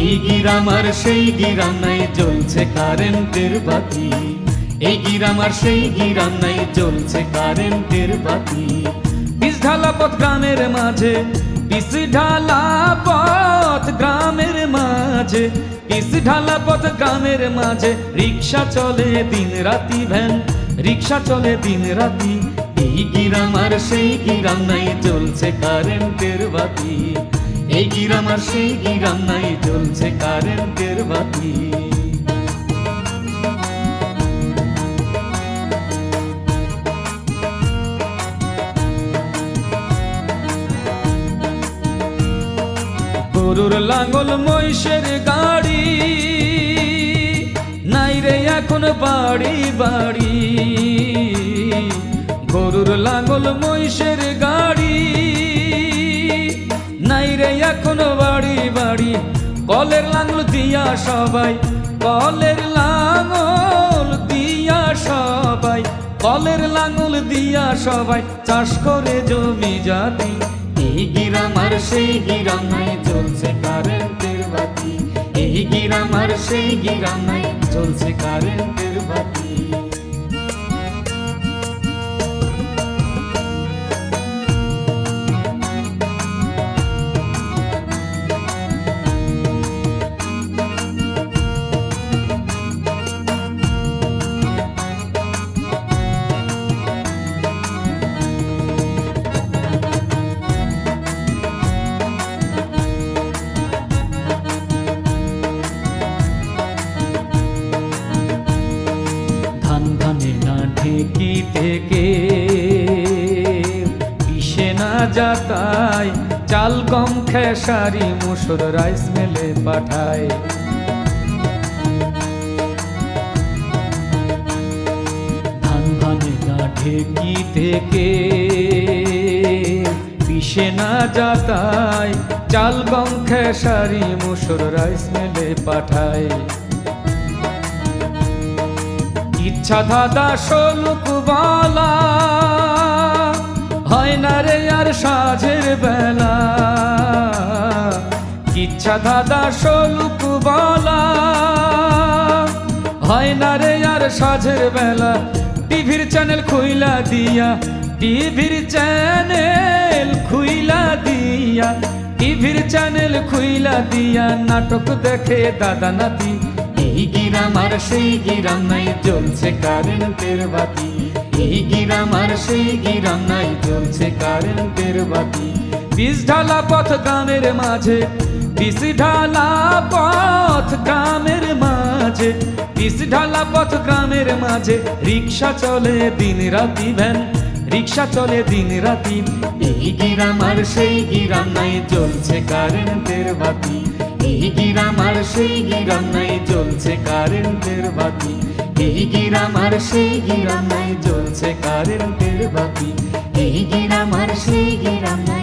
এই গ্রাম আর সেই গ্রাম নাই, জ্বলছে কারেন্টের বাতি। এই গ্রাম আর সেই গ্রাম নাই, জ্বলছে কারেন্টের বাতি। পিচ ঢালা পথ গ্রামের মাঝে, পিচ ঢালা পথ গ্রামের মাঝে, পিচ ঢালা পথ গ্রামের মাঝে। রিক্সা চলে দিন রাতি, ভ্যান রিক্সা চলে দিন রাতি। এই গ্রাম আর সেই গ্রাম নাই, জ্বলছে কারেন্টের বাতি। এই গ্রাম আর সেই গ্রাম নাই, জ্বলছে কারেন্টের বাতি। গরুর লাঙ্গল মহিষের গাড়ি নাই রে এখন বাড়ি বাড়ি। গরুর লাঙ্গল মহিষের গাড়ি নাই রে এখন বাড়ি বাড়ি। কলের লাঙ্গল দিয়া সবাই, কলের লাঙ্গল দিয়া সবাই, কলের লাঙ্গল দিয়া সবাই চাষ করে জমি জাতি। এই গ্রাম আর সেই গ্রাম নাই, জ্বলছে কারেন্টের বাতি। এই গ্রাম আর সেই গ্রাম নাই, জ্বলছে কারেন্টের বাতি। ঢেকি থেকে পিষে না যাতায়, চাল গম খেসারি মুসুর রাইস মেলে পাঠায়। ধান ভানে না ঢেকি থেকে পিষে না যাতায়, চাল গম খেসারি মুসুর রাইস মেলে পাঠায়। ইচ্ছা দাদা শোলুক বলা হয় না রে আর সাঁঝের বেলা। ইচ্ছা দাদা শোলুক বলা হয় না রে আর সাঁঝের বেলা। টিভির চ্যানেল খুইলা দিয়া, টিভির চ্যানেল খুইলা দিয়া, টিভির চ্যানেল খুইলা দিয়া নাটক দেখে দাদা নাতি। এই গ্রাম আর সেই গ্রাম নাই, জ্বলছে কারেন্টের বাতি। এই গ্রাম আর সেই গ্রাম নাই, জ্বলছে কারেন্টের বাতি। পিচ ঢালা পথ গ্রামের মাঝে, পিচ ঢালা পথ গ্রামের মাঝে, পিচ ঢালা পথ গ্রামের মাঝে। রিক্সা চলে দিন রাতি, ভ্যান রিক্সা চলে দিন রাতি। এই গ্রাম আর সেই গ্রাম নাই, জ্বলছে কারেন্টের বাতি। এই গ্রাম আর সেই গ্রাম নাই, জ্বলছে কারেন্টের বাতি। এই গ্রাম আর সেই গ্রাম নাই, জ্বলছে কারেন্টের বাতি। এই গ্রাম আর সেই গ্রাম নাই।